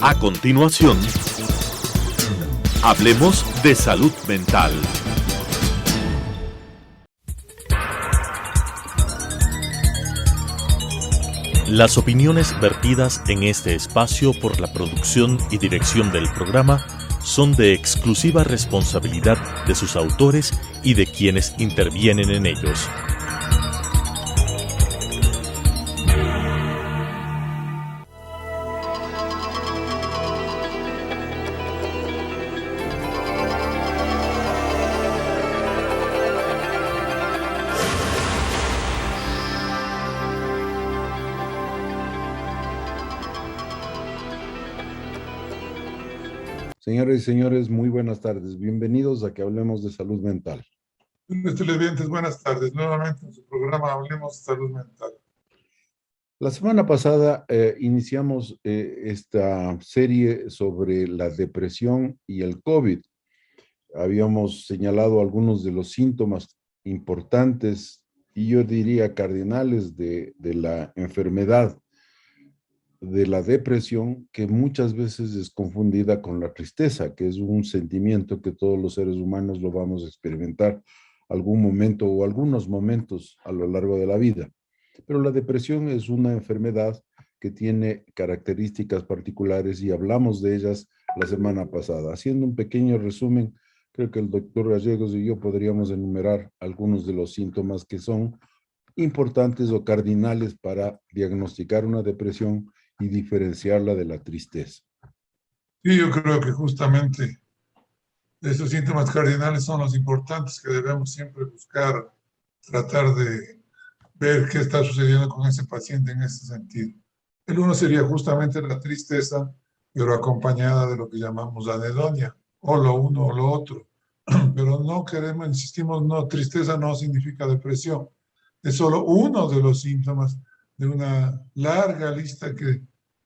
A continuación, hablemos de salud mental. Las opiniones vertidas en este espacio por la producción y dirección del programa son de exclusiva responsabilidad de sus autores y de quienes intervienen en ellos. Señoras y señores, muy buenas tardes. Bienvenidos a que hablemos de salud mental. Televidentes, buenas tardes. Nuevamente en su programa Hablemos de Salud Mental. La semana pasada iniciamos esta serie sobre la depresión y el COVID. Habíamos señalado algunos de los síntomas importantes y yo diría cardinales de la enfermedad de la depresión, que muchas veces es confundida con la tristeza, que es un sentimiento que todos los seres humanos lo vamos a experimentar algún momento o algunos momentos a lo largo de la vida. Pero la depresión es una enfermedad que tiene características particulares y hablamos de ellas la semana pasada. Haciendo un pequeño resumen, creo que el doctor Gallegos y yo podríamos enumerar algunos de los síntomas que son importantes o cardinales para diagnosticar una depresión y diferenciarla de la tristeza. Sí, yo creo que justamente estos síntomas cardinales son los importantes que debemos siempre buscar, tratar de ver qué está sucediendo con ese paciente en ese sentido. El uno sería justamente la tristeza, pero acompañada de lo que llamamos anedonia, o lo uno o lo otro. Pero no queremos, insistimos, no, tristeza no significa depresión. Es solo uno de los síntomas de una larga lista que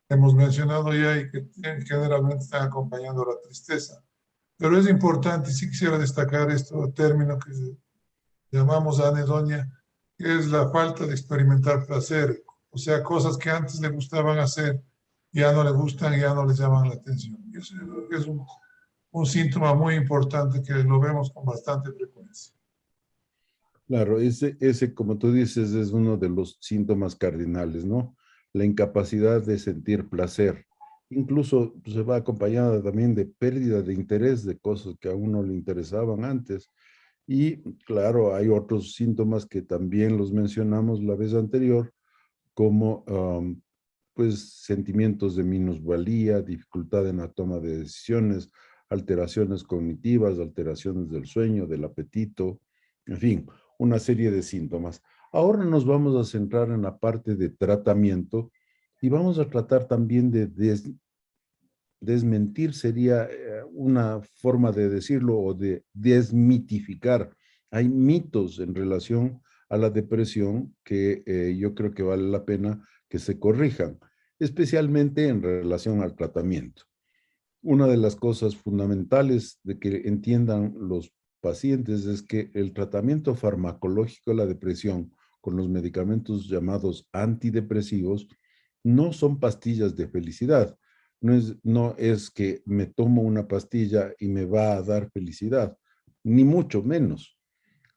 hemos mencionado ya y que generalmente están acompañando la tristeza. Pero es importante, sí quisiera destacar este término que llamamos anedonia, que es la falta de experimentar placer, o sea, cosas que antes le gustaban hacer, ya no le gustan, ya no les llaman la atención. Y eso yo creo que es un síntoma muy importante que lo vemos con bastante frecuencia. Claro, ese, como tú dices, es uno de los síntomas cardinales, ¿no? La incapacidad de sentir placer. Incluso se va acompañada también de pérdida de interés de cosas que a uno le interesaban antes. Y claro, hay otros síntomas que también los mencionamos la vez anterior, como pues sentimientos de minusvalía, dificultad en la toma de decisiones, alteraciones cognitivas, alteraciones del sueño, del apetito, en fin, una serie de síntomas. Ahora nos vamos a centrar en la parte de tratamiento y vamos a tratar también de desmentir, sería una forma de decirlo, o de desmitificar. Hay mitos en relación a la depresión que yo creo que vale la pena que se corrijan, especialmente en relación al tratamiento. Una de las cosas fundamentales de que entiendan los pacientes es que el tratamiento farmacológico de la depresión con los medicamentos llamados antidepresivos no son pastillas de felicidad. No es que me tomo una pastilla y me va a dar felicidad, ni mucho menos.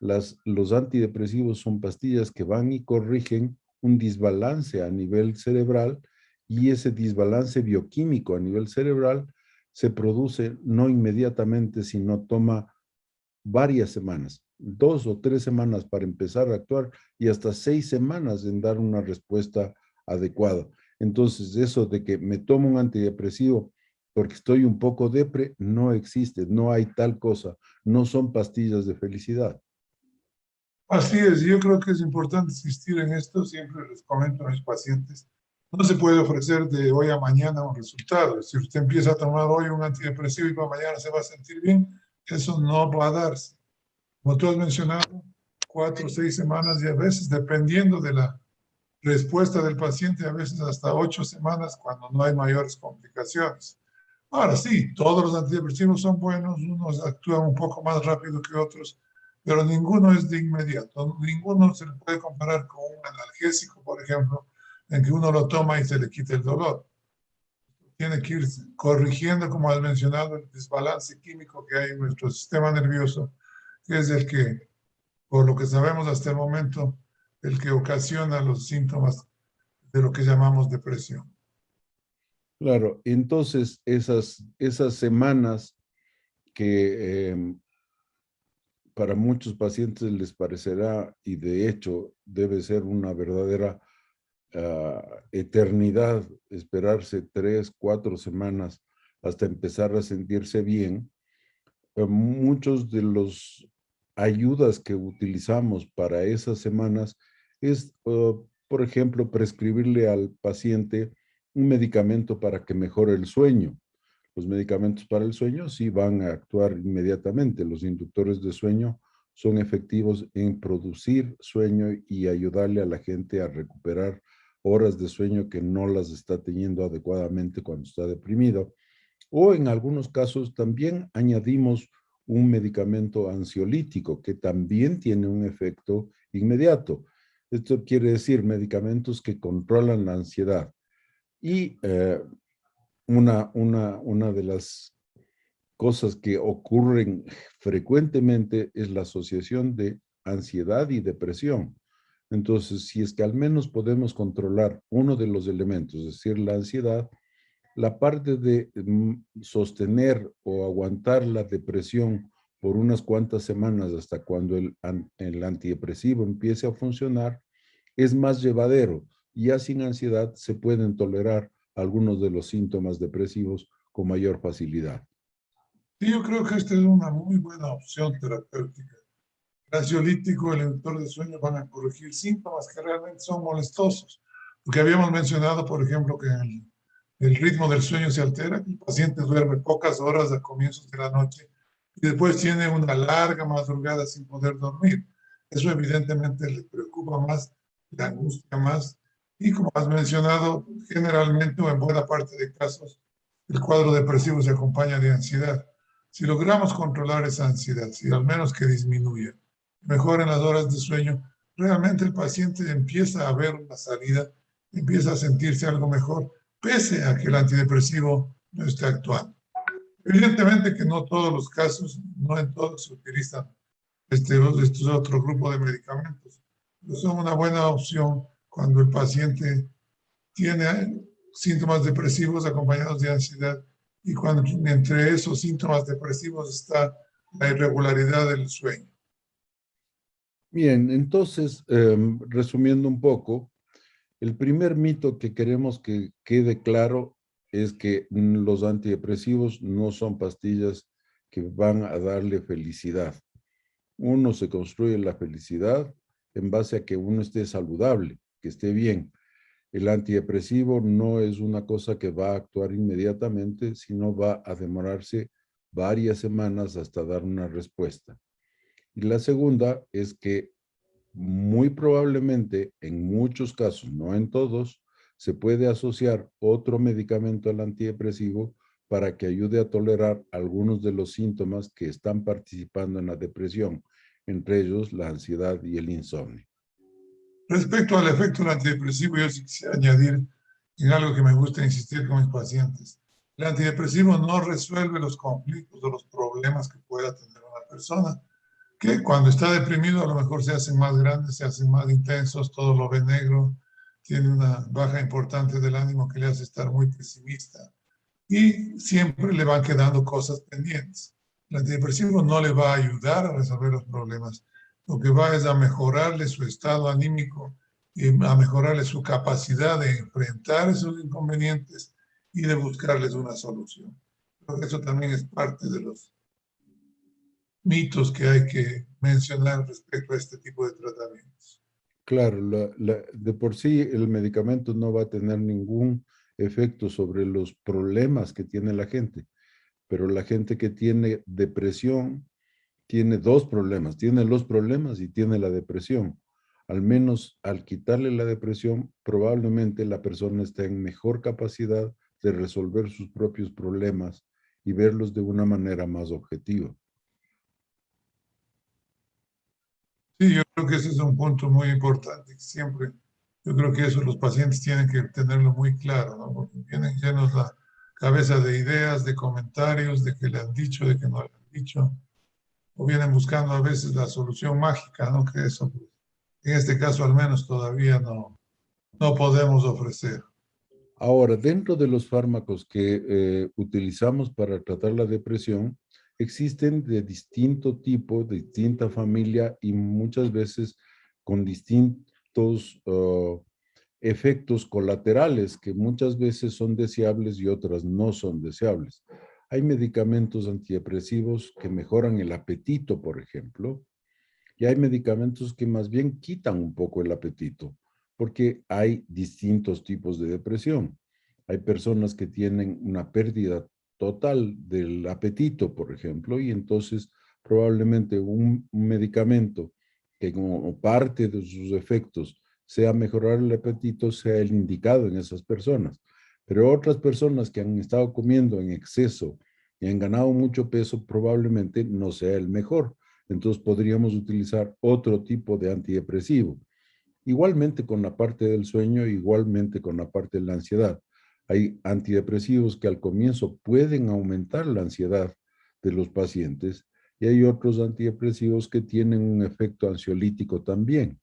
Los antidepresivos son pastillas que van y corrigen un desbalance a nivel cerebral, y ese desbalance bioquímico a nivel cerebral se produce no inmediatamente, sino toma varias semanas, 2 o 3 semanas para empezar a actuar y hasta 6 semanas en dar una respuesta adecuada. Entonces, eso de que me tomo un antidepresivo porque estoy un poco depre, no existe, no hay tal cosa, no son pastillas de felicidad. Así es, yo creo que es importante insistir en esto, siempre les comento a mis pacientes, no se puede ofrecer de hoy a mañana un resultado. Si usted empieza a tomar hoy un antidepresivo y para mañana se va a sentir bien, eso no va a darse. Como tú has mencionado, 4 o 6 semanas y a veces, dependiendo de la respuesta del paciente, a veces hasta 8 semanas cuando no hay mayores complicaciones. Ahora sí, todos los antidepresivos son buenos, unos actúan un poco más rápido que otros, pero ninguno es de inmediato. Ninguno se le puede comparar con un analgésico, por ejemplo, en que uno lo toma y se le quita el dolor. tiene que ir corrigiendo, como has mencionado, el desbalance químico que hay en nuestro sistema nervioso, que es el que, por lo que sabemos hasta el momento, el que ocasiona los síntomas de lo que llamamos depresión. Claro, entonces esas semanas que para muchos pacientes les parecerá, y de hecho debe ser una verdadera eternidad, esperarse 3, 4 semanas hasta empezar a sentirse bien. Muchos de los ayudas que utilizamos para esas semanas es, por ejemplo, prescribirle al paciente un medicamento para que mejore el sueño. Los medicamentos para el sueño sí van a actuar inmediatamente. Los inductores de sueño son efectivos en producir sueño y ayudarle a la gente a recuperar horas de sueño que no las está teniendo adecuadamente cuando está deprimido. O en algunos casos también añadimos un medicamento ansiolítico que también tiene un efecto inmediato. Esto quiere decir medicamentos que controlan la ansiedad. Y una de las cosas que ocurren frecuentemente es la asociación de ansiedad y depresión. Entonces, si es que al menos podemos controlar uno de los elementos, es decir, la ansiedad, la parte de sostener o aguantar la depresión por unas cuantas semanas hasta cuando el antidepresivo empiece a funcionar, es más llevadero. Ya sin ansiedad se pueden tolerar algunos de los síntomas depresivos con mayor facilidad. Sí, yo creo que esta es una muy buena opción terapéutica. El ansiolítico y el inductor de sueño van a corregir síntomas que realmente son molestosos. Porque habíamos mencionado, por ejemplo, que el ritmo del sueño se altera, que el paciente duerme pocas horas a comienzos de la noche y después tiene una larga madrugada sin poder dormir. Eso evidentemente le preocupa más, le angustia más. Y como has mencionado, generalmente o en buena parte de casos, el cuadro depresivo se acompaña de ansiedad. Si logramos controlar esa ansiedad, si al menos que disminuya, mejoren las horas de sueño, realmente el paciente empieza a ver una salida, empieza a sentirse algo mejor, pese a que el antidepresivo no esté actuando. Evidentemente que no todos los casos, no en todos se utilizan estos otros grupos de medicamentos, pero son una buena opción cuando el paciente tiene síntomas depresivos acompañados de ansiedad y cuando entre esos síntomas depresivos está la irregularidad del sueño. Bien, entonces, resumiendo un poco, el primer mito que queremos que quede claro es que los antidepresivos no son pastillas que van a darle felicidad. Uno se construye la felicidad en base a que uno esté saludable, que esté bien. El antidepresivo no es una cosa que va a actuar inmediatamente, sino va a demorarse varias semanas hasta dar una respuesta. Y la segunda es que muy probablemente en muchos casos, no en todos, se puede asociar otro medicamento al antidepresivo para que ayude a tolerar algunos de los síntomas que están participando en la depresión, entre ellos la ansiedad y el insomnio. Respecto al efecto del antidepresivo, yo sí quisiera añadir en algo que me gusta insistir con mis pacientes. El antidepresivo no resuelve los conflictos o los problemas que pueda tener una persona, que cuando está deprimido a lo mejor se hacen más grandes, se hacen más intensos, todo lo ve negro, tiene una baja importante del ánimo que le hace estar muy pesimista y siempre le van quedando cosas pendientes. El antidepresivo no le va a ayudar a resolver los problemas. Lo que va es a mejorarle su estado anímico y a mejorarle su capacidad de enfrentar esos inconvenientes y de buscarles una solución. Creo que eso también es parte de los mitos que hay que mencionar respecto a este tipo de tratamientos. Claro, de por sí el medicamento no va a tener ningún efecto sobre los problemas que tiene la gente, pero la gente que tiene depresión tiene dos problemas, tiene los problemas y tiene la depresión. Al menos al quitarle la depresión, probablemente la persona está en mejor capacidad de resolver sus propios problemas y verlos de una manera más objetiva. Sí, yo creo que ese es un punto muy importante. Siempre, yo creo que eso los pacientes tienen que tenerlo muy claro, ¿no? Porque vienen llenos cabeza de ideas, de comentarios, de que le han dicho, de que no le han dicho, o vienen buscando a veces la solución mágica, ¿no? Que eso, pues, en este caso al menos todavía no podemos ofrecer. Ahora, dentro de los fármacos que utilizamos para tratar la depresión, existen de distinto tipo, de distinta familia y muchas veces con distintos efectos colaterales que muchas veces son deseables y otras no son deseables. Hay medicamentos antidepresivos que mejoran el apetito, por ejemplo, y hay medicamentos que más bien quitan un poco el apetito, porque hay distintos tipos de depresión. Hay personas que tienen una pérdida total del apetito, por ejemplo, y entonces probablemente un medicamento que como parte de sus efectos sea mejorar el apetito, sea el indicado en esas personas. Pero otras personas que han estado comiendo en exceso y han ganado mucho peso, probablemente no sea el mejor. Entonces podríamos utilizar otro tipo de antidepresivo. Igualmente con la parte del sueño, igualmente con la parte de la ansiedad. Hay antidepresivos que al comienzo pueden aumentar la ansiedad de los pacientes y hay otros antidepresivos que tienen un efecto ansiolítico también.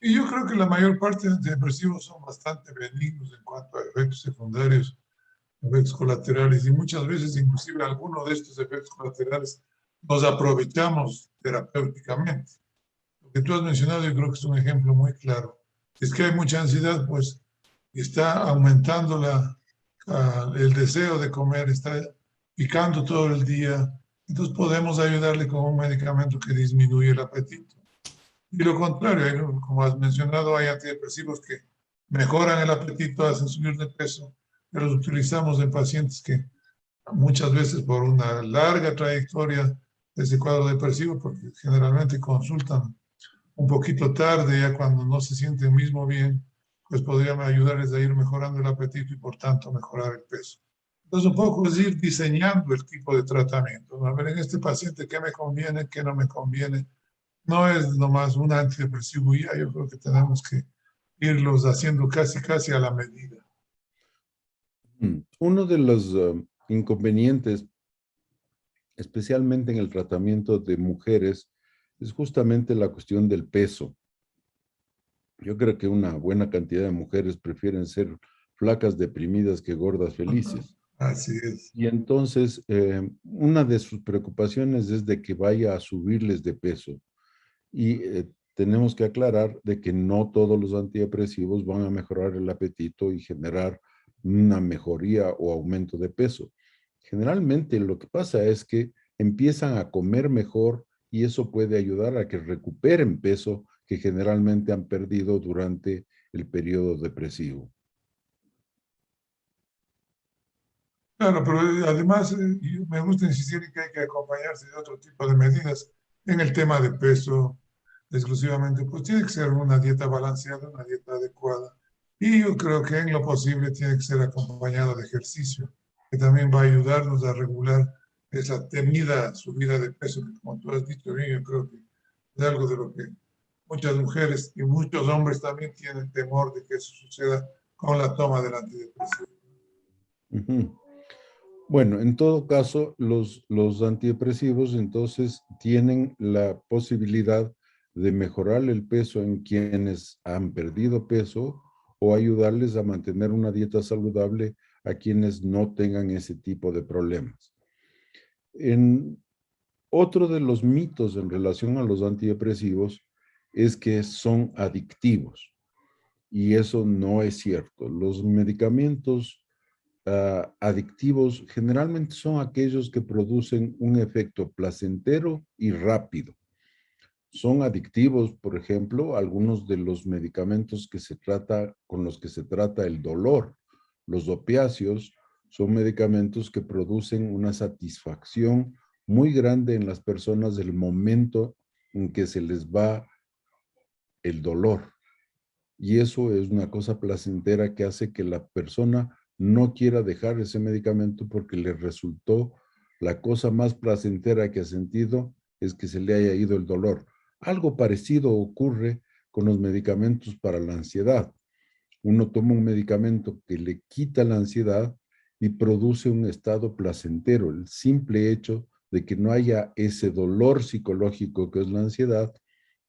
Y yo creo que la mayor parte de antidepresivos son bastante benignos en cuanto a efectos secundarios, efectos colaterales, y muchas veces inclusive algunos de estos efectos colaterales los aprovechamos terapéuticamente. Lo que tú has mencionado yo creo que es un ejemplo muy claro. Si es que hay mucha ansiedad, pues está aumentando el deseo de comer, está picando todo el día, entonces podemos ayudarle con un medicamento que disminuye el apetito. Y lo contrario, como has mencionado, hay antidepresivos que mejoran el apetito, hacen subir de peso, pero los utilizamos en pacientes que muchas veces por una larga trayectoria de ese cuadro depresivo, porque generalmente consultan un poquito tarde, ya cuando no se sienten mismo bien, pues podrían ayudarles a ir mejorando el apetito y por tanto mejorar el peso. Entonces un poco es ir diseñando el tipo de tratamiento, ¿no? A ver, en este paciente, ¿qué me conviene, qué no me conviene? No es nomás un antidepresivo ya, yo creo que tenemos que irlos haciendo casi a la medida. Uno de los inconvenientes, especialmente en el tratamiento de mujeres, es justamente la cuestión del peso. Yo creo que una buena cantidad de mujeres prefieren ser flacas deprimidas que gordas felices. Así es. Y entonces, una de sus preocupaciones es de que vaya a subirles de peso. Y tenemos que aclarar de que no todos los antidepresivos van a mejorar el apetito y generar una mejoría o aumento de peso. Generalmente lo que pasa es que empiezan a comer mejor y eso puede ayudar a que recuperen peso que generalmente han perdido durante el periodo depresivo. Claro, pero además me gusta insistir en que hay que acompañarse de otro tipo de medidas en el tema de peso exclusivamente, pues tiene que ser una dieta balanceada, una dieta adecuada. Y yo creo que en lo posible tiene que ser acompañado de ejercicio, que también va a ayudarnos a regular esa temida subida de peso, que como tú has dicho bien, yo creo que es algo de lo que muchas mujeres y muchos hombres también tienen temor de que eso suceda con la toma del antidepresivo. Ujú. Bueno, en todo caso, los antidepresivos entonces tienen la posibilidad de mejorar el peso en quienes han perdido peso o ayudarles a mantener una dieta saludable a quienes no tengan ese tipo de problemas. Otro de los mitos en relación a los antidepresivos es que son adictivos y eso no es cierto. Los medicamentos adictivos generalmente son aquellos que producen un efecto placentero y rápido. Son adictivos, por ejemplo, algunos de los medicamentos con los que se trata el dolor. Los opiáceos son medicamentos que producen una satisfacción muy grande en las personas del momento en que se les va el dolor. Y eso es una cosa placentera que hace que la persona no quiera dejar ese medicamento porque le resultó la cosa más placentera que ha sentido es que se le haya ido el dolor. Algo parecido ocurre con los medicamentos para la ansiedad. Uno toma un medicamento que le quita la ansiedad y produce un estado placentero. El simple hecho de que no haya ese dolor psicológico que es la ansiedad,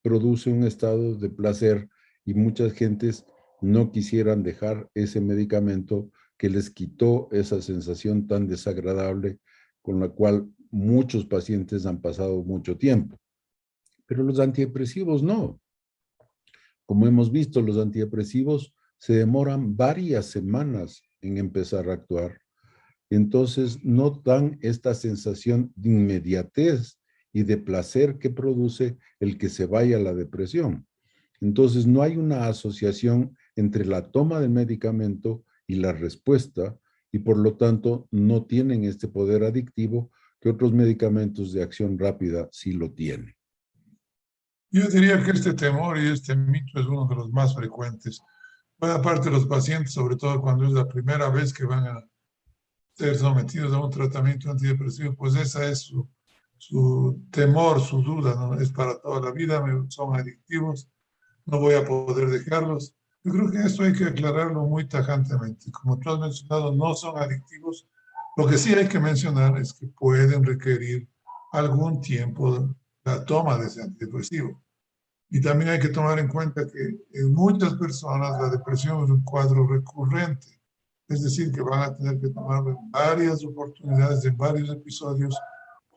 produce un estado de placer y muchas gentes no quisieran dejar ese medicamento que les quitó esa sensación tan desagradable con la cual muchos pacientes han pasado mucho tiempo. Pero los antidepresivos no. Como hemos visto, los antidepresivos se demoran varias semanas en empezar a actuar. Entonces, no dan esta sensación de inmediatez y de placer que produce el que se vaya a la depresión. Entonces, no hay una asociación entre la toma del medicamento y la respuesta, y por lo tanto no tienen este poder adictivo que otros medicamentos de acción rápida sí lo tienen. Yo diría que este temor y este mito es uno de los más frecuentes. Buena parte de los pacientes, sobre todo cuando es la primera vez que van a ser sometidos a un tratamiento antidepresivo, pues esa es su temor, su duda, ¿no? Es para toda la vida, son adictivos, no voy a poder dejarlos. Yo creo que esto hay que aclararlo muy tajantemente. Como tú has mencionado, no son adictivos. Lo que sí hay que mencionar es que pueden requerir algún tiempo la toma de ese antidepresivo. Y también hay que tomar en cuenta que en muchas personas la depresión es un cuadro recurrente. Es decir, que van a tener que tomarlo en varias oportunidades, en varios episodios.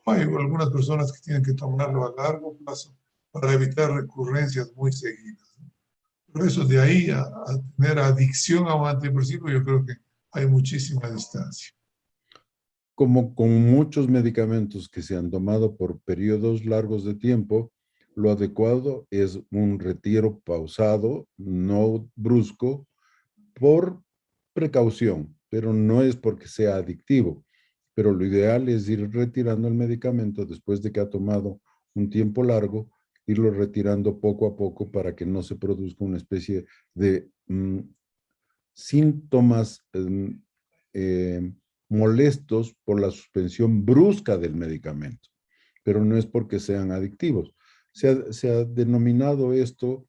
Hay algunas personas que tienen que tomarlo a largo plazo para evitar recurrencias muy seguidas. Por eso de ahí a tener adicción a un antidepresivo, yo creo que hay muchísima distancia. Como con muchos medicamentos que se han tomado por periodos largos de tiempo, lo adecuado es un retiro pausado, no brusco, por precaución, pero no es porque sea adictivo. Pero lo ideal es ir retirando el medicamento después de que ha tomado un tiempo largo, irlo retirando poco a poco para que no se produzca una especie de síntomas molestos por la suspensión brusca del medicamento, pero no es porque sean adictivos. Se ha denominado esto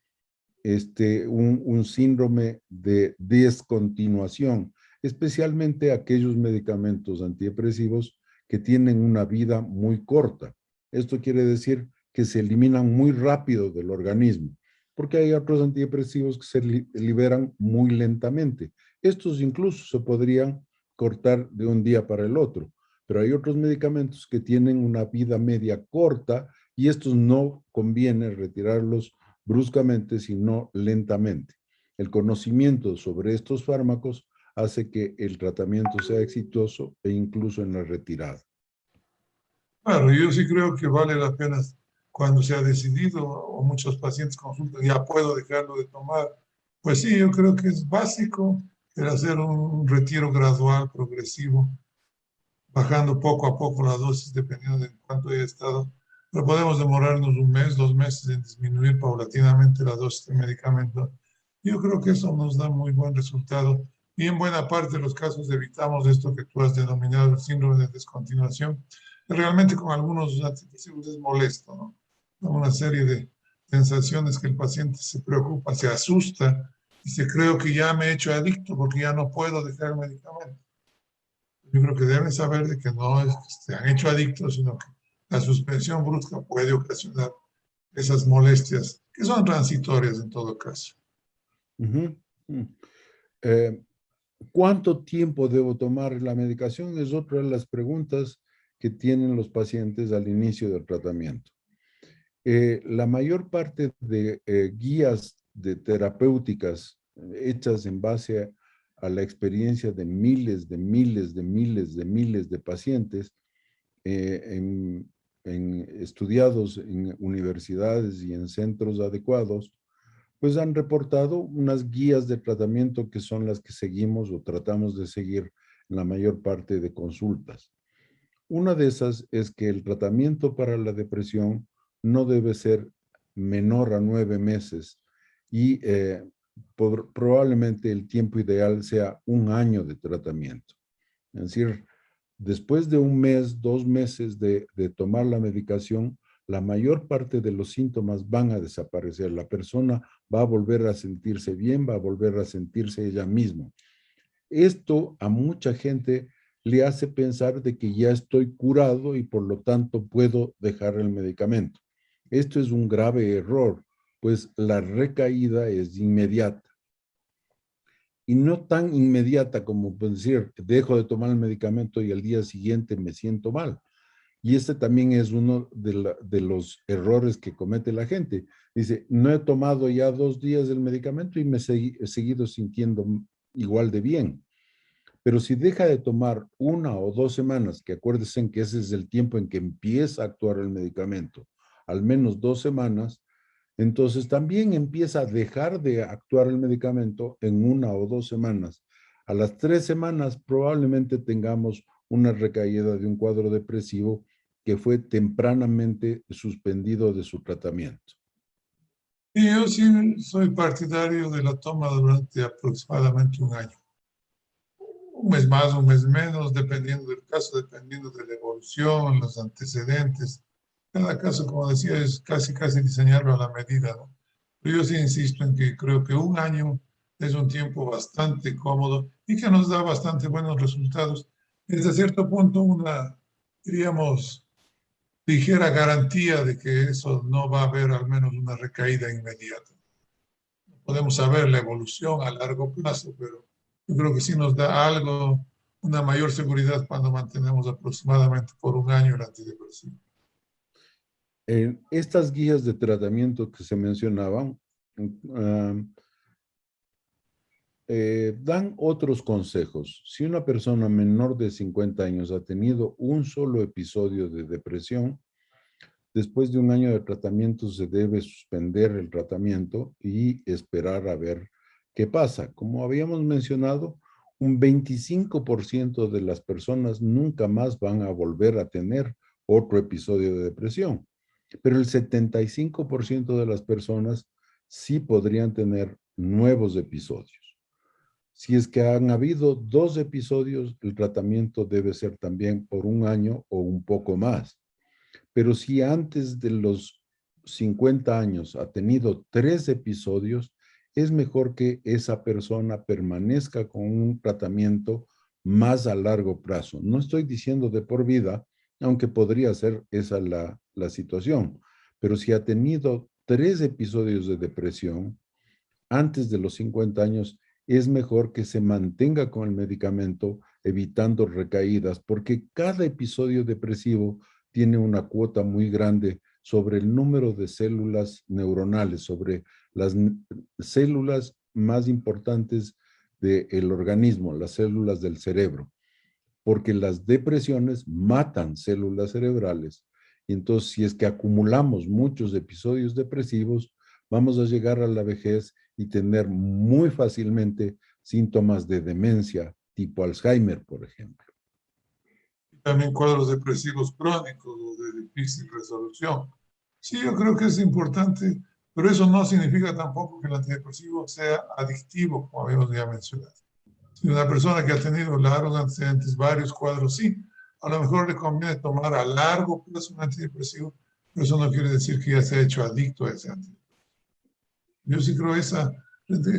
un síndrome de descontinuación, especialmente aquellos medicamentos antidepresivos que tienen una vida muy corta. Esto quiere decir que se eliminan muy rápido del organismo, porque hay otros antidepresivos que se liberan muy lentamente. Estos incluso se podrían cortar de un día para el otro, pero hay otros medicamentos que tienen una vida media corta y estos no conviene retirarlos bruscamente, sino lentamente. El conocimiento sobre estos fármacos hace que el tratamiento sea exitoso e incluso en la retirada. Claro, yo sí creo que vale la pena cuando se ha decidido o muchos pacientes consultan, ya puedo dejarlo de tomar. Pues sí, yo creo que es básico el hacer un retiro gradual, progresivo, bajando poco a poco la dosis dependiendo de cuánto haya estado. Pero podemos demorarnos un mes, 2 meses en disminuir paulatinamente la dosis de medicamento. Yo creo que eso nos da muy buen resultado. Y en buena parte de los casos evitamos esto que tú has denominado el síndrome de descontinuación. Realmente con algunos antidepresivos es molesto, ¿no? Una serie de sensaciones que el paciente se preocupa, se asusta y se cree que ya me he hecho adicto porque ya no puedo dejar el medicamento. Yo creo que deben saber de que no es que se han hecho adictos, sino que la suspensión brusca puede ocasionar esas molestias que son transitorias en todo caso. ¿Cuánto tiempo debo tomar la medicación? Es otra de las preguntas que tienen los pacientes al inicio del tratamiento. La mayor parte de guías de terapéuticas hechas en base a la experiencia de miles de pacientes estudiados en universidades y en centros adecuados, pues han reportado unas guías de tratamiento que son las que seguimos o tratamos de seguir en la mayor parte de consultas. Una de esas es que el tratamiento para la depresión no debe ser menor a 9 meses y probablemente el tiempo ideal sea 1 año de tratamiento. Es decir, después de 1 mes, 2 meses de tomar la medicación, la mayor parte de los síntomas van a desaparecer. La persona va a volver a sentirse bien, va a volver a sentirse ella misma. Esto a mucha gente le hace pensar de que ya estoy curado y por lo tanto puedo dejar el medicamento. Esto es un grave error, pues la recaída es inmediata. Y no tan inmediata como decir, dejo de tomar el medicamento y al día siguiente me siento mal. Y este también es uno de los errores que comete la gente. Dice, no he tomado ya 2 días del medicamento y me he seguido sintiendo igual de bien. Pero si deja de tomar 1 o 2 semanas, que acuérdense que ese es el tiempo en que empieza a actuar el medicamento, al menos 2 semanas, entonces también empieza a dejar de actuar el medicamento en 1 o 2 semanas. A las 3 semanas probablemente tengamos una recaída de un cuadro depresivo que fue tempranamente suspendido de su tratamiento. Y yo sí soy partidario de la toma durante aproximadamente un año. Un mes más, un mes menos, dependiendo del caso, dependiendo de la evolución, los antecedentes. Cada caso, como decía, es casi diseñarlo a la medida, ¿no? Pero yo sí insisto en que creo que un año es un tiempo bastante cómodo y que nos da bastante buenos resultados. Desde cierto punto, una, diríamos, ligera garantía de que eso no va a haber al menos una recaída inmediata. Podemos saber la evolución a largo plazo, pero yo creo que sí nos da algo, una mayor seguridad cuando mantenemos aproximadamente por un año el antidepresivo. Estas guías de tratamiento que se mencionaban dan otros consejos. Si una persona menor de 50 años ha tenido un solo episodio de depresión, después de un año de tratamiento se debe suspender el tratamiento y esperar a ver qué pasa. Como habíamos mencionado, un 25% de las personas nunca más van a volver a tener otro episodio de depresión, pero el 75% de las personas sí podrían tener nuevos episodios. Si es que han habido 2 episodios, el tratamiento debe ser también por un año o un poco más. Pero si antes de los 50 años ha tenido 3 episodios, es mejor que esa persona permanezca con un tratamiento más a largo plazo. No estoy diciendo de por vida, aunque podría ser esa la situación. Pero si ha tenido 3 episodios de depresión antes de los 50 años, es mejor que se mantenga con el medicamento evitando recaídas, porque cada episodio depresivo tiene una cuota muy grande sobre el número de células neuronales, sobre las células más importantes del organismo, las células del cerebro, porque las depresiones matan células cerebrales. Y entonces, si es que acumulamos muchos episodios depresivos, vamos a llegar a la vejez y tener muy fácilmente síntomas de demencia, tipo Alzheimer, por ejemplo. También cuadros depresivos crónicos o de difícil resolución. Sí, yo creo que es importante, pero eso no significa tampoco que el antidepresivo sea adictivo, como habíamos ya mencionado. Si una persona que ha tenido largos antecedentes, varios cuadros, sí, a lo mejor le conviene tomar a largo plazo un antidepresivo, pero eso no quiere decir que ya se ha hecho adicto a ese antidepresivo. Yo sí creo esa,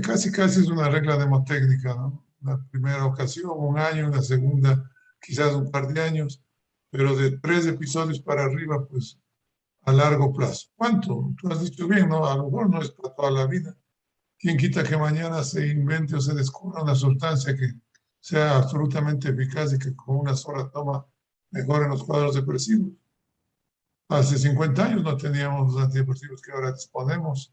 casi es una regla mnemotécnica, ¿no? Una primera ocasión, un año, una segunda, quizás un par de años, pero de 3 episodios para arriba, pues a largo plazo. ¿Cuánto? Tú has dicho bien, ¿no? A lo mejor no es para toda la vida. ¿Quién quita que mañana se invente o se descubra una sustancia que sea absolutamente eficaz y que con una sola toma mejore los cuadros depresivos? Hace 50 años no teníamos los antidepresivos que ahora disponemos.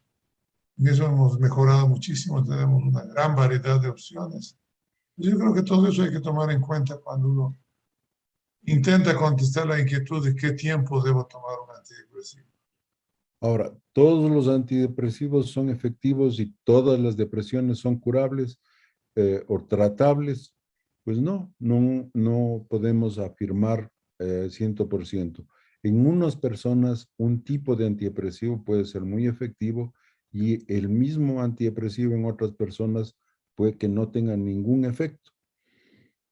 En eso hemos mejorado muchísimo, tenemos una gran variedad de opciones. Yo creo que todo eso hay que tomar en cuenta cuando uno intenta contestar la inquietud de qué tiempo debo tomar un antidepresivo. Ahora, todos los antidepresivos son efectivos y todas las depresiones son curables o tratables. Pues no podemos afirmar 100%. En unas personas, un tipo de antidepresivo puede ser muy efectivo y el mismo antidepresivo en otras personas puede que no tenga ningún efecto.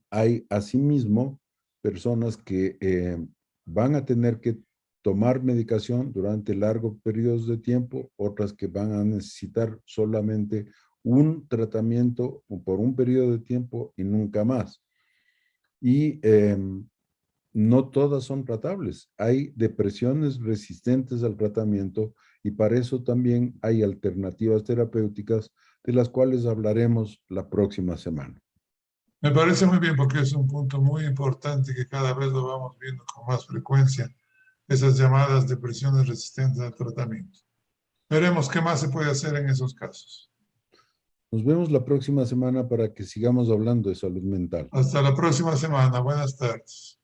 Hay asimismo personas que van a tener que tomar medicación durante largos periodos de tiempo, otras que van a necesitar solamente un tratamiento por un periodo de tiempo y nunca más. Y no todas son tratables. Hay depresiones resistentes al tratamiento y para eso también hay alternativas terapéuticas de las cuales hablaremos la próxima semana. Me parece muy bien porque es un punto muy importante que cada vez lo vamos viendo con más frecuencia, esas llamadas depresiones resistentes al tratamiento. Veremos qué más se puede hacer en esos casos. Nos vemos la próxima semana para que sigamos hablando de salud mental. Hasta la próxima semana. Buenas tardes.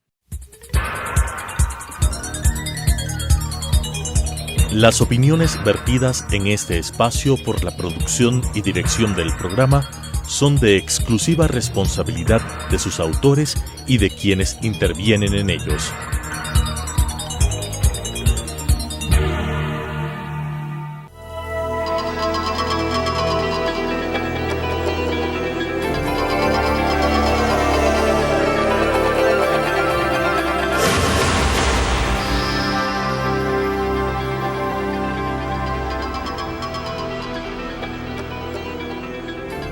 Las opiniones vertidas en este espacio por la producción y dirección del programa son de exclusiva responsabilidad de sus autores y de quienes intervienen en ellos.